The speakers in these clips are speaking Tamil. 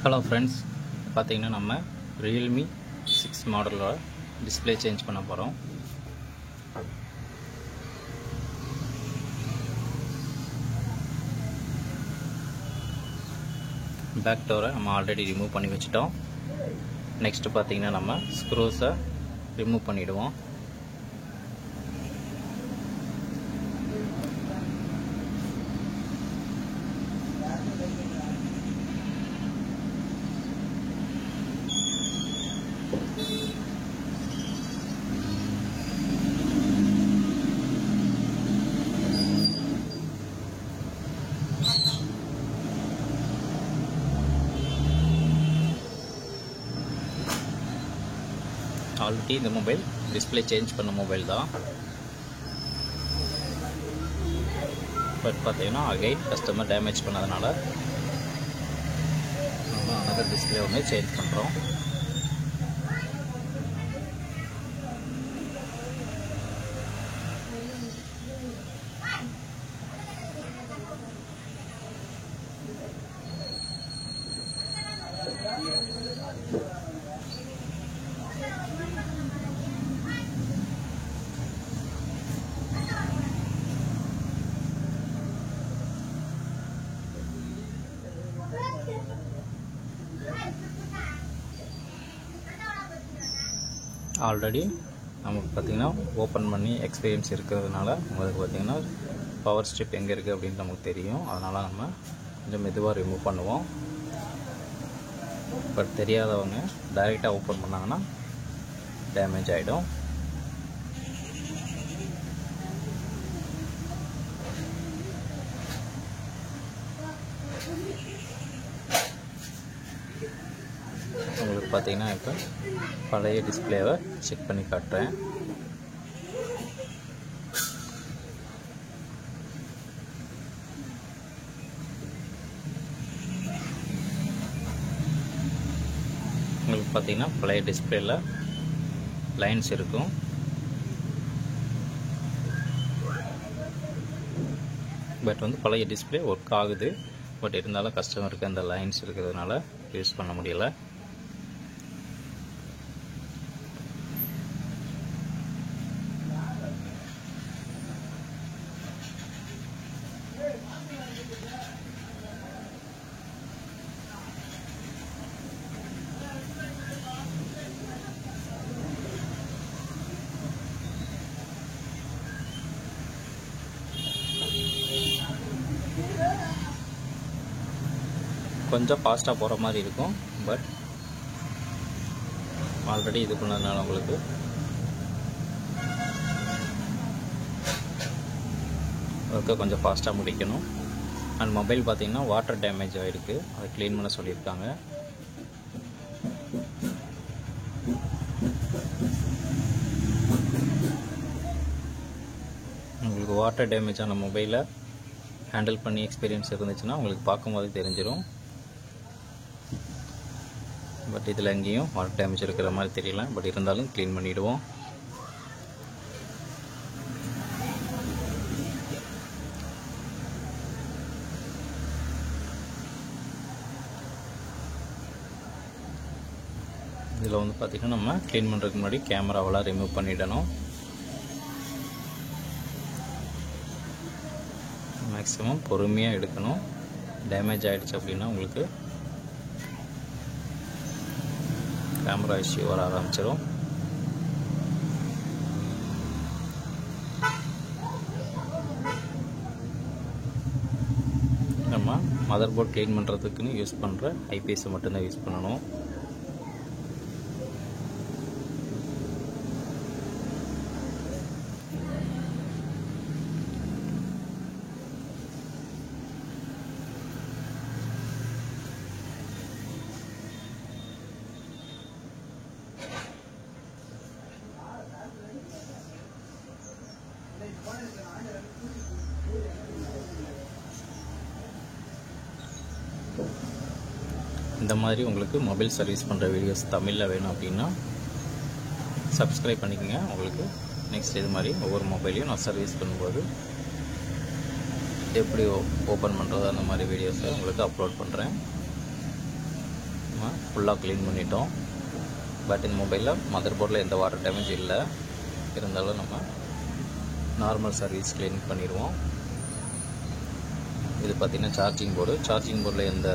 ஹலோ ஃப்ரெண்ட்ஸ், பார்த்தீங்கன்னா நம்ம ரியல்மி 6 மாடலோட டிஸ்பிளே சேஞ்ச் பண்ண போகிறோம். பேக் டோரை நம்ம ஆல்ரெடி ரிமூவ் பண்ணி வச்சுட்டோம். நெக்ஸ்ட்டு பார்த்தீங்கன்னா நம்ம ஸ்க்ரூஸை ரிமூவ் பண்ணிவிடுவோம். ஆல்ரெடி இந்த மொபைல் டிஸ்பிளே சேஞ்ச் பண்ண மொபைல் தான். பட் பார்த்தீங்கன்னா அகைன் கஸ்டமர் டேமேஜ் பண்ணதுனால நம்ம அனதர் டிஸ்பிளே ஒன்று சேஞ்ச் பண்ணுறோம். ஆல்ரெடி நமக்கு பார்த்திங்கன்னா ஓப்பன் பண்ணி எக்ஸ்பீரியன்ஸ் இருக்கிறதுனால உங்களுக்கு பார்த்திங்கன்னா பவர் ஸ்ட்ரிப் எங்கே இருக்குது அப்படின்னு நமக்கு தெரியும். அதனால் நம்ம கொஞ்சம் மெதுவாக ரிமூவ் பண்ணுவோம். பட் தெரியாதவங்க டைரெக்டாக ஓப்பன் பண்ணாங்கன்னா டேமேஜ் ஆகிடும். உங்களுக்கு பார்த்தீங்கன்னா இப்போ பழைய டிஸ்பிளேவை செக் பண்ணி காட்டுறேன். உங்களுக்கு பார்த்தீங்கன்னா பழைய டிஸ்பிளேல லைன்ஸ் இருக்கும். பட் வந்து பழைய டிஸ்பிளே ஒர்க் ஆகுது. பட் இருந்தாலும் கஸ்டமருக்கு அந்த லைன்ஸ் இருக்கிறதுனால யூஸ் பண்ண முடியல. கொஞ்சம் ஃபாஸ்ட்டாக போகிற மாதிரி இருக்கும். பட் ஆல்ரெடி இது பண்ணதுனால உங்களுக்கு ஒர்க்கை கொஞ்சம் ஃபாஸ்ட்டாக முடிக்கணும். அண்ட் மொபைல் பார்த்தீங்கன்னா வாட்டர் டேமேஜ் ஆகிருக்கு, அதை க்ளீன் பண்ண சொல்லியிருக்காங்க. உங்களுக்கு வாட்டர் டேமேஜான மொபைலை ஹேண்டில் பண்ணி எக்ஸ்பீரியன்ஸ் இருந்துச்சுன்னா உங்களுக்கு பார்க்கும்போது தெரிஞ்சிடும். பட் இதில் எங்கேயும் வாட்டர் டேமேஜ் இருக்கிற மாதிரி தெரியல. பட் இருந்தாலும் க்ளீன் பண்ணிவிடுவோம். இதில் வந்து பார்த்திங்கன்னா நம்ம க்ளீன் பண்ணுறதுக்கு முன்னாடி கேமராவெல்லாம் ரிமூவ் பண்ணிடணும். மேக்ஸிமம் பொறுமையாக எடுக்கணும். டேமேஜ் ஆகிடுச்சு அப்படின்னா உங்களுக்கு கேமரா இஷ்யூ வர ஆரம்பிச்சிடும். நம்ம மதர் போர்ட் க்ளீன் பண்ணுறதுக்குன்னு யூஸ் பண்ணுற ஐபிஎஸ்ஸை மட்டும்தான் யூஸ் பண்ணணும். இந்த மாதிரி உங்களுக்கு மொபைல் சர்வீஸ் பண்ணுற வீடியோஸ் தமிழில் வேணும் அப்படின்னா சப்ஸ்கிரைப் பண்ணிக்கோங்க. உங்களுக்கு நெக்ஸ்ட் இது மாதிரி ஒவ்வொரு மொபைலையும் நான் சர்வீஸ் பண்ணும்போது எப்படி ஓப்பன் பண்ணுறது அந்த மாதிரி வீடியோஸை உங்களுக்கு அப்லோட் பண்ணுறேன். நம்ம ஃபுல்லாக க்ளீன் பண்ணிட்டோம். பட் இந்த மொபைலில் மதர் போர்டில் எந்த வாட்டர் டேமேஜ் இல்லை. இருந்தாலும் நம்ம நார்மல் சர்வீஸ் க்ளீன் பண்ணிடுவோம். இது பார்த்திங்கன்னா சார்ஜிங் போர்டில் எந்த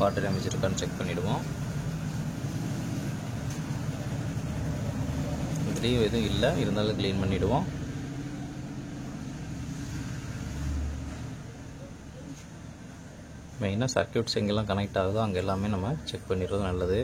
வாட்டர் டேமேஜ் இருக்கான்னு செக் பண்ணிவிடுவோம். இதுலேயும் எதுவும் இல்லை, இருந்தாலும் க்ளீன் பண்ணிவிடுவோம். மெயினாக சர்க்யூட்ஸ் எங்கெல்லாம் கனெக்ட் ஆகுதோ அங்கே எல்லாமே நம்ம செக் பண்ணிடுறது நல்லது.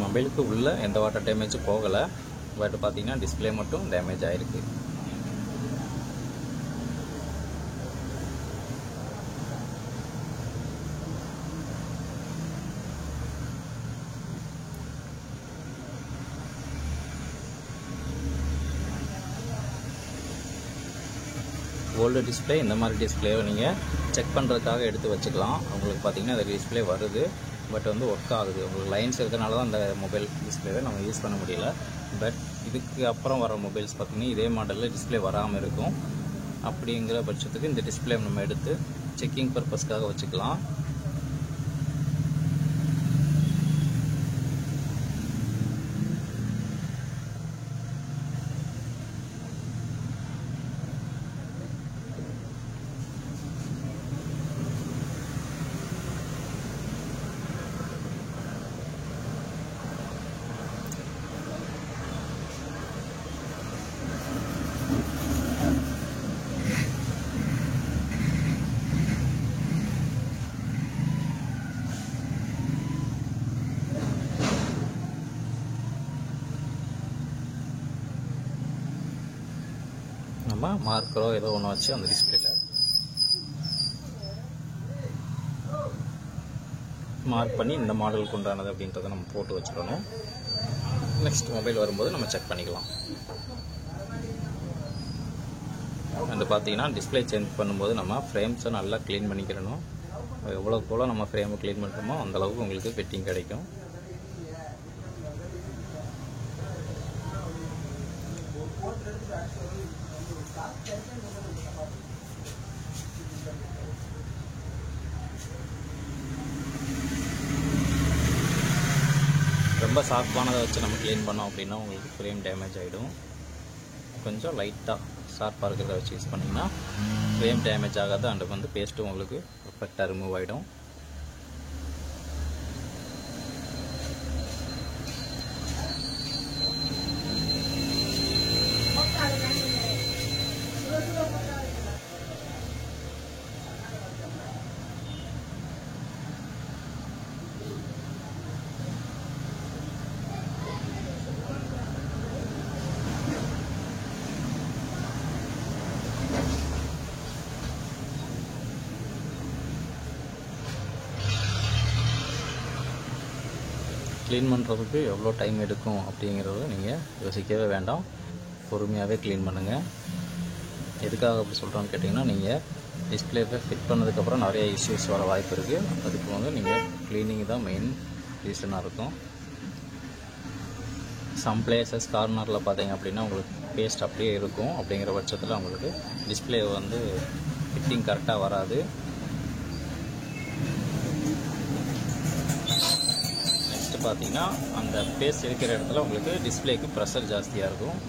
மொபைலுக்கு உள்ள எந்த வாட்டர் டேமேஜும் போகலை. பட் பார்த்தீங்கன்னா டிஸ்பிளே மட்டும் டேமேஜ் ஆகிருக்கு. ஓல்டு டிஸ்பிளே இந்த மாதிரி டிஸ்பிளேவை நீங்கள் செக் பண்ணுறதுக்காக எடுத்து வச்சுக்கலாம். உங்களுக்கு பார்த்தீங்கன்னா அந்த டிஸ்பிளே வருது, பட் வந்து ஒர்க் ஆகுது. உங்களுக்கு லைன்ஸ் இருக்கிறனால தான் அந்த மொபைல் டிஸ்பிளேவை நம்ம யூஸ் பண்ண முடியல. பட் இதுக்கு அப்புறம் வர மொபைல்ஸ் பார்த்திங்கன்னா இதே மாடலில் டிஸ்பிளே வராமல் இருக்கும். அப்படிங்கிற பட்சத்துக்கு இந்த டிஸ்பிளே நம்ம எடுத்து செக்கிங் பர்பஸ்க்காக வச்சுக்கலாம். நம்ம மார்க்கரோ ஏதோ ஒன்று வச்சு அந்த டிஸ்பிளேல மார்க் பண்ணி இந்த மாடலுக்கு உண்டானது அப்படின்றத நம்ம போட்டு வச்சுக்கணும். நெக்ஸ்ட் மொபைல் வரும்போது நம்ம செக் பண்ணிக்கலாம். அண்ட் பார்த்தீங்கன்னா டிஸ்பிளே சேஞ்ச் பண்ணும்போது நம்ம ஃப்ரேம்ஸை நல்லா க்ளீன் பண்ணிக்கிறணும். எவ்வளோக்கு எவ்வளோ நம்ம ஃப்ரேமை க்ளீன் பண்ணுறோமோ அந்தளவுக்கு உங்களுக்கு ஃபிட்டிங் கிடைக்கும். ரொம்ப சாஃப்டானதை வச்சு நம்ம க்ளீன் பண்ணோம் அப்படின்னா உங்களுக்கு ஃப்ரேம் டேமேஜ் ஆகிடும். கொஞ்சம் லைட்டாக ஷார்ப்பாக இருக்கிறத வச்சு யூஸ் பண்ணிங்கன்னா ஃப்ரேம் டேமேஜ் ஆகாது. அண்ட் வந்து பேஸ்ட்டும் உங்களுக்கு பர்ஃபெக்டாக ரிமூவ் ஆகிடும். க்ளீன் பண்ணுறதுக்கு எவ்வளோ டைம் எடுக்கும் அப்படிங்கிறத நீங்கள் யோசிக்கவே வேண்டாம். பொறுமையாகவே க்ளீன் பண்ணுங்கள். எதுக்காக அப்படி சொல்கிறோன்னு கேட்டிங்கன்னா, நீங்கள் டிஸ்பிளேவை ஃபிட் பண்ணதுக்கப்புறம் நிறைய இஷ்யூஸ் வர வாய்ப்பு இருக்குது. அதுக்கு வந்து நீங்கள் க்ளீனிங் தான் மெயின் ரீசனாக இருக்கும். சம் பிளேசஸ் கார்னரில் பார்த்தீங்க அப்படின்னா உங்களுக்கு பேஸ்ட் அப்படியே இருக்கும். அப்படிங்கிற பட்சத்தில் உங்களுக்கு டிஸ்பிளே வந்து ஃபிட்டிங் கரெக்டாக வராது. நெக்ஸ்ட்டு பார்த்தீங்கன்னா அந்த பேஸ்ட் இருக்கிற இடத்துல உங்களுக்கு டிஸ்பிளேக்கு ப்ரெஷர் ஜாஸ்தியாக இருக்கும்.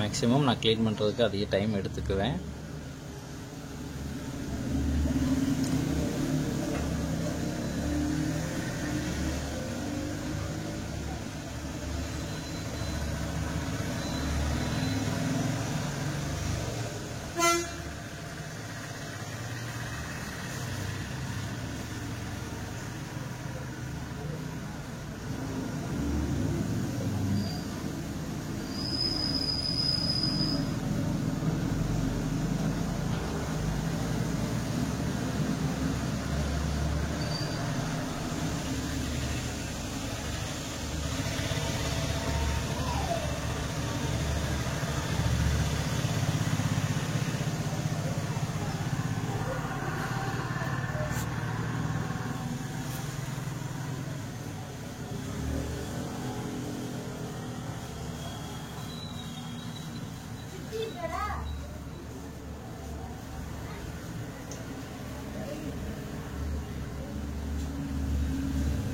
மேக்ஸிமம் நான் க்ளீன் பண்ணுறதுக்கு அதிக டைம் எடுத்துக்குவேன்.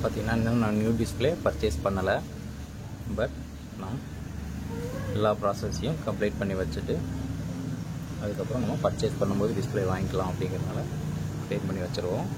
பார்த்தீங்கன்னா இன்னும் நான் நியூ டிஸ்பிளே பர்ச்சேஸ் பண்ணலை. பட் நான் எல்லா ப்ராசஸையும் கம்ப்ளீட் பண்ணி வச்சுட்டு அதுக்கப்புறம் நம்ம பர்ச்சேஸ் பண்ணும்போது டிஸ்பிளே வாங்கிக்கலாம் அப்படிங்கிறதுனால க்ளீன் பண்ணி வச்சுருவோம்.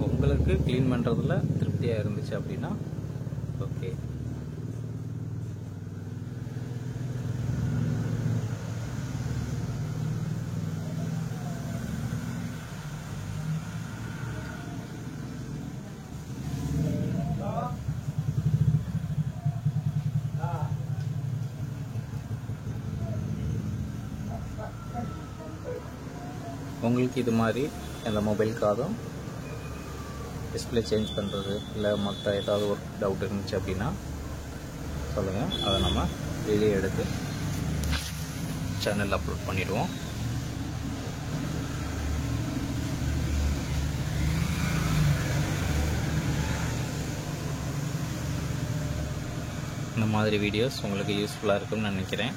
உங்களுக்கு க்ளீன் பண்ணுறதுல திருப்தியாக இருந்துச்சு அப்படின்னா ஓகே. உங்களுக்கு இது மாதிரி அந்த மொபைலுக்காகவும் டிஸ்பிளே சேஞ்ச் பண்ணுறது இல்லை மற்ற ஏதாவது ஒரு டவுட் இருந்துச்சு அப்படின்னா சொல்லுங்கள். அதை நம்ம வீடியோ எடுத்து சேனலில் அப்லோட் பண்ணிடுவோம். இந்த மாதிரி வீடியோஸ் உங்களுக்கு யூஸ்ஃபுல்லாக இருக்கும்னு நினைக்கிறேன்.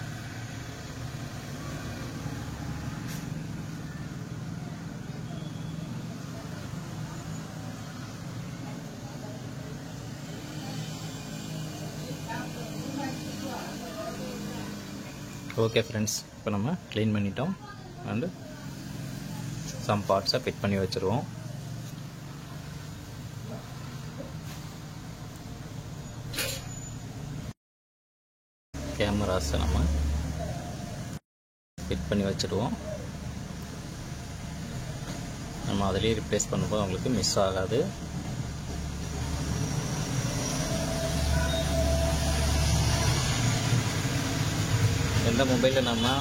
ஓகே ஃப்ரெண்ட்ஸ், இப்போ நம்ம க்ளீன் பண்ணிட்டோம் அண்டு சம் பார்ட்ஸை ஃபிட் பண்ணி வச்சுருவோம். கேமராஸை நம்ம ஃபிட் பண்ணி வச்சுடுவோம். நம்ம அதிலே ரிப்ளேஸ் பண்ணும்போது அவங்களுக்கு மிஸ் ஆகாது. எந்த மொபைலில் நம்ம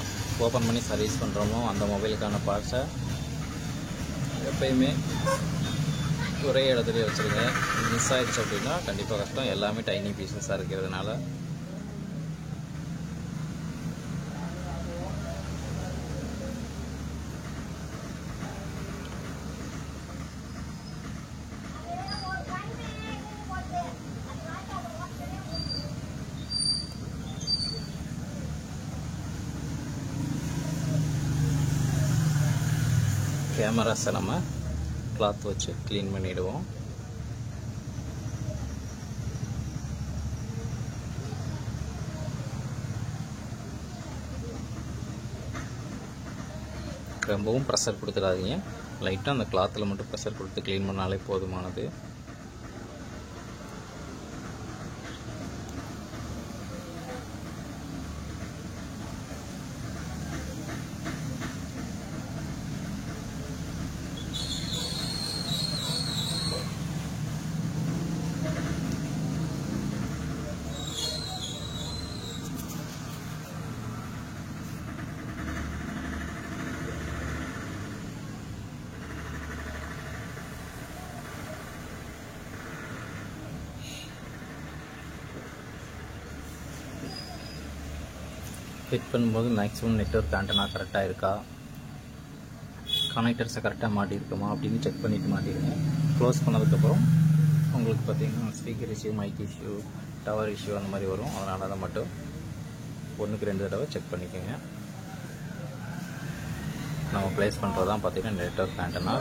ஓப்பன் பண்ணி சர்வீஸ் பண்ணுறோமோ அந்த மொபைலுக்கான பார்ட்ஸை எப்பயுமே ஒரே இடத்துலையே வச்சுருங்க. மிஸ் ஆகிடுச்சு அப்படின்னா கண்டிப்பாக கஷ்டம். எல்லாமே டைனி பீசஸாக இருக்கிறதுனால கேமராஸை நம்ம கிளாத் வச்சு க்ளீன் பண்ணிவிடுவோம். ரொம்பவும் ப்ரெஷர் கொடுத்துடாதீங்க. லைட்டாக அந்த கிளாத்தில் மட்டும் ப்ரெஷர் கொடுத்து க்ளீன் பண்ணாலே போதுமானது. ஃபிட் பண்ணும்போது மேக்ஸிமம் நெட்வொர்க் ஆண்டனா கரெக்டாக இருக்கா, கனெக்டர்ஸை கரெக்டாக மாட்டியிருக்குமா அப்படின்னு செக் பண்ணிவிட்டு மாட்டிடுங்க. க்ளோஸ் பண்ணதுக்கப்புறம் உங்களுக்கு பார்த்திங்கன்னா speaker issue, mic issue, tower issue அந்த மாதிரி வரும். அதனால தான் மட்டும் 1க்கு 2 தடவை செக் பண்ணிக்கோங்க. நம்ம ப்ளேஸ் பண்ணுறது தான் பார்த்திங்கன்னா நெட்வொர்க் ஆண்டனா.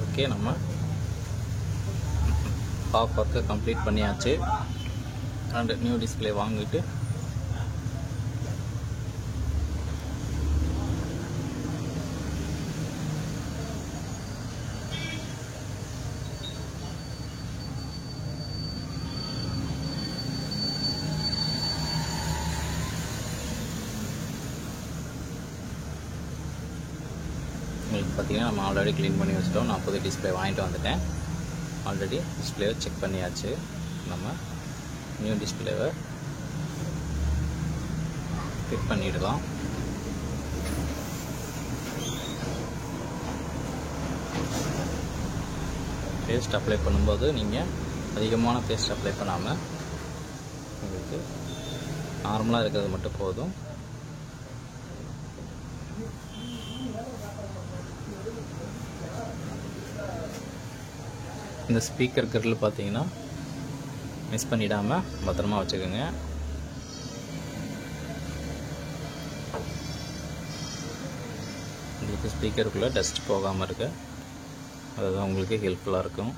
ஓகே, நம்ம ஹாஃப் ஒர்க்கை கம்ப்ளீட் பண்ணியாச்சு. அண்ட் நியூ டிஸ்பிளே வாங்கிட்டு உங்களுக்கு பார்த்தீங்கன்னா நம்ம ஆல்ரெடி க்ளீன் பண்ணி வச்சுட்டோம். நான் புது டிஸ்பிளே வாங்கிட்டு வந்துட்டேன். ஆல்ரெடி டிஸ்பிளேவை செக் பண்ணியாச்சு. நம்ம நியூ டிஸ்பிளேவை ஃபிட் பண்ணிடலாம். பேஸ்ட் அப்ளை பண்ணும்போது நீங்கள் அதிகமான பேஸ்ட் அப்ளை பண்ணாமல் உங்களுக்கு நார்மலாக இருக்கிறது மட்டும் போதும். இந்த ஸ்பீக்கர் கிரில் பார்த்தீங்கன்னா மிஸ் பண்ணிடாமல் பத்திரமா வச்சுக்கோங்க. உங்களுக்கு ஸ்பீக்கருக்குள்ளே டஸ்ட் போகாமல் இருக்க அதுதான் உங்களுக்கு ஹெல்ப்ஃபுல்லாக இருக்கும்.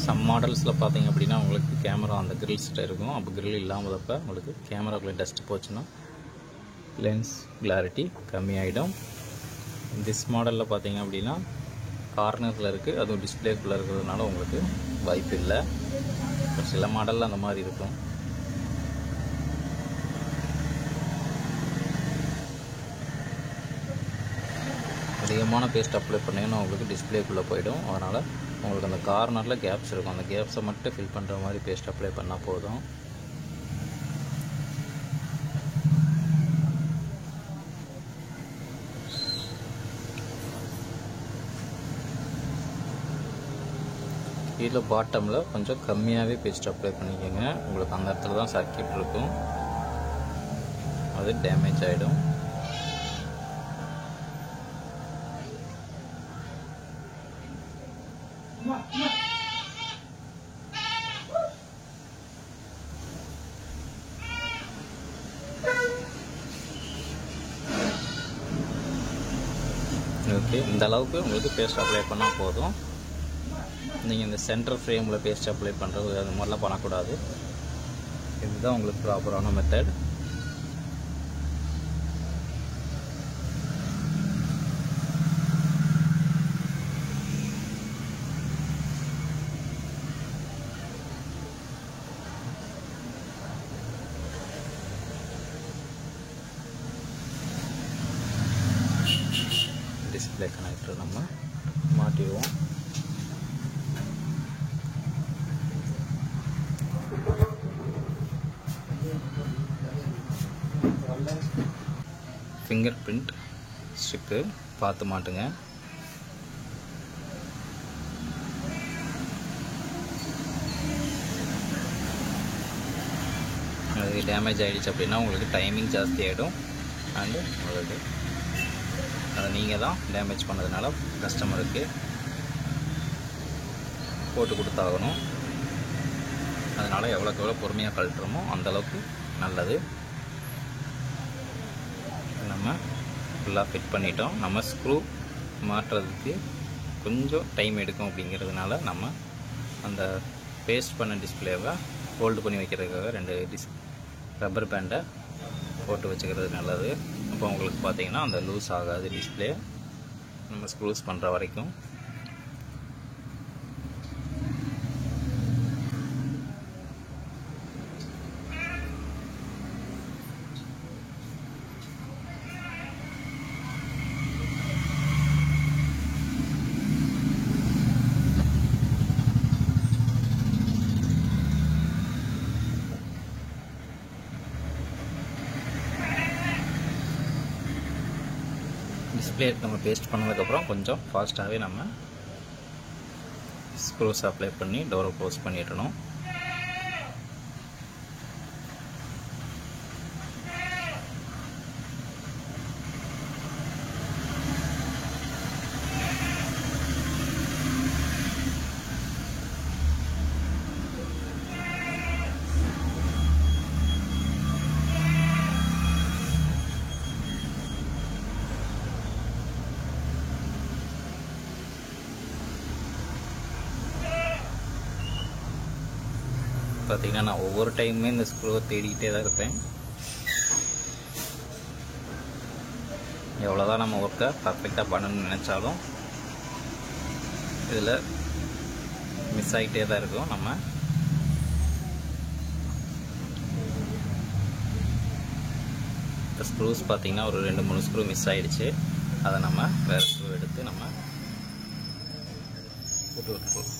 சம் மாடல்ஸில் பார்த்தீங்க அப்படின்னா உங்களுக்கு கேமரா அந்த கிரில்ஸ்கிட்ட இருக்கும். அப்போ கிரில் இல்லாமதப்போ உங்களுக்கு கேமராக்குள்ளே டஸ்ட் போச்சுன்னா லென்ஸ் கிளாரிட்டி கம்மியாயிடும். திஸ் மாடலில் பார்த்தீங்க அப்படின்னா கார்னரில் இருக்குது, அதுவும் டிஸ்பிளேக்குள்ளே இருக்கிறதுனால உங்களுக்கு வாய்ப்பு இல்லை. சில மாடலில் அந்த மாதிரி இருக்கும். அதிகமான பேஸ்ட் அப்ளை பண்ணிங்கன்னா உங்களுக்கு டிஸ்பிளேக்குள்ளே போயிடும். அதனால் உங்களுக்கு அந்த கார்னரில் கேப்ஸ் இருக்கும், அந்த கேப்ஸை மட்டும் ஃபில் பண்ணுற மாதிரி பேஸ்ட் அப்ளை பண்ணால் போதும். கீழே பாட்டமில் கொஞ்சம் கம்மியாகவே பேஸ்ட் அப்ளை பண்ணிக்கோங்க. உங்களுக்கு அந்த இடத்துல தான் சர்க்கியூட் இருக்கும், அது டேமேஜ் ஆகிடும். ஓகே, இந்த அளவுக்கு உங்களுக்கு பேஸ்ட் அப்ளை பண்ணால் போதும். நீங்கள் இந்த சென்டர் ஃப்ரேமில் பேஸ்ட் அப்ளை பண்ணுறது அது மாதிரிலாம் பண்ணக்கூடாது. இதுதான் உங்களுக்கு ப்ராப்பரான மெத்தட். டிஸ்பிளே கனெக்டர் நம்ம மாட்டிடுவோம். ஃபிங்கர் பிரிண்ட் ஸ்டிக்கு பார்த்து மாட்டுங்க. அது டேமேஜ் ஆகிடுச்சு அப்படின்னா உங்களுக்கு டைமிங் ஜாஸ்தி ஆகிடும். அண்டு உங்களுக்கு அதை நீங்கள் தான் டேமேஜ் பண்ணதுனால கஸ்டமருக்கு போட்டு கொடுத்தாகணும். அதனால் எவ்வளோக்கு எவ்வளோ பொறுமையாக கழட்டுறோமோ அந்தளவுக்கு நல்லது. நம்ம ஃபுல்லாக ஃபிட் பண்ணிட்டோம். நம்ம ஸ்க்ரூ மாட்டுறதுக்கு கொஞ்சம் டைம் எடுக்கும் அப்படிங்கிறதுனால நம்ம அந்த பேஸ்ட் பண்ண டிஸ்பிளேவை ஹோல்டு பண்ணி வைக்கிறதுக்காக 2 ரப்பர் பேண்டை போட்டு வச்சுக்கிறது நல்லது. அப்போ உங்களுக்கு பார்த்தீங்கன்னா அந்த லூஸ் ஆகாது டிஸ்பிளே நம்ம ஸ்க்ரூஸ் பண்ணுற வரைக்கும். டிஸ்பிளே நம்ம பேஸ்ட் பண்ணதுக்கப்புறம் கொஞ்சம் ஃபாஸ்ட்டாகவே நம்ம ஸ்க்ரூஸ் அப்ளை பண்ணி டோரை க்ளோஸ் பண்ணிடணும். பார்த்தீங்கன்னா நான் ஒவ்வொரு டைமுமே இந்த ஸ்க்ரூவை தேடிக்கிட்டே தான் இருப்பேன். எவ்வளோதான் நம்ம ஒர்க்கை பர்ஃபெக்டாக பண்ணணும்னு நினச்சாலும் இதில் மிஸ் ஆகிட்டே தான் இருக்கும். நம்ம இப்போ ஸ்க்ரூஸ் பார்த்திங்கன்னா ஒரு 2-3 ஸ்க்ரூ மிஸ் ஆகிடுச்சு. அதை நம்ம வேறு ஸ்க்ரூ எடுத்து நம்ம போட்டு விட்டுருவோம்.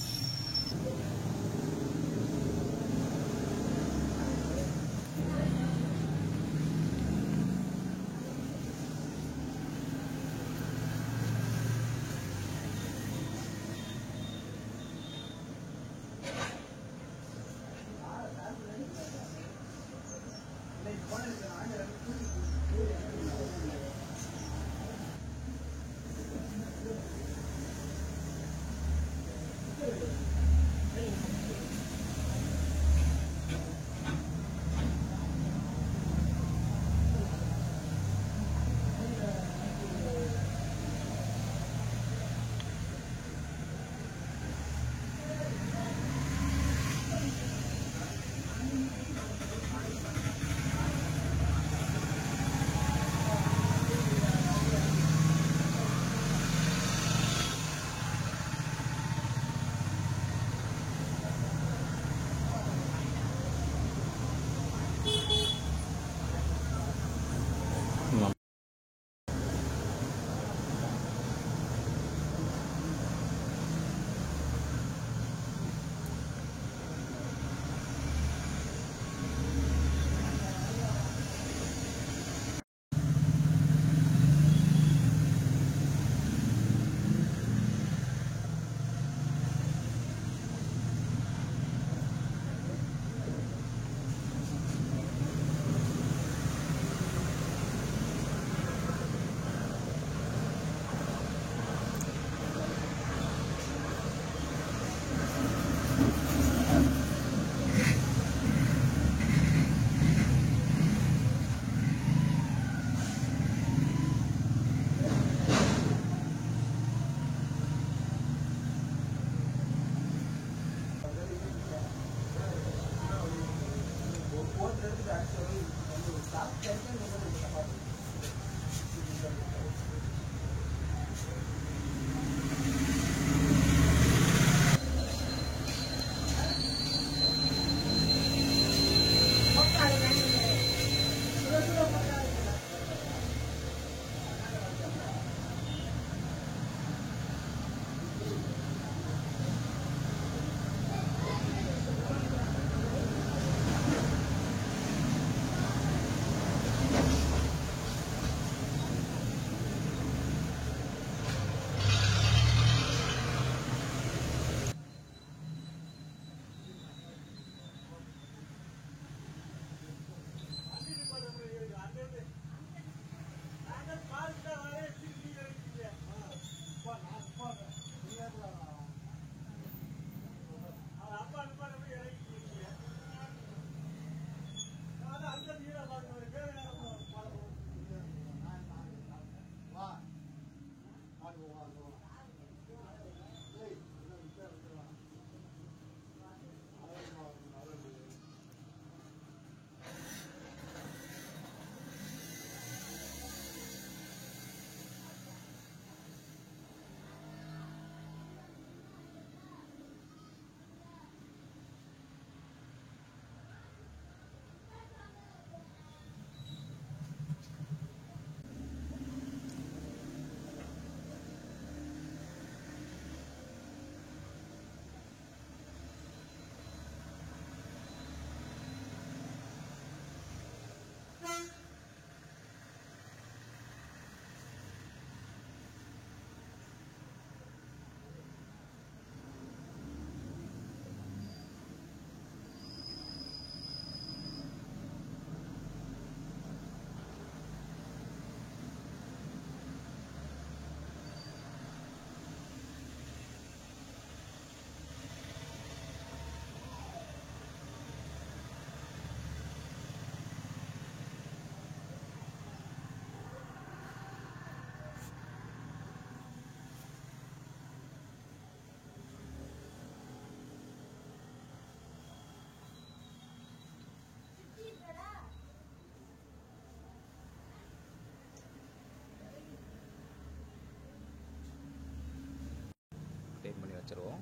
வச்சுருவோம்.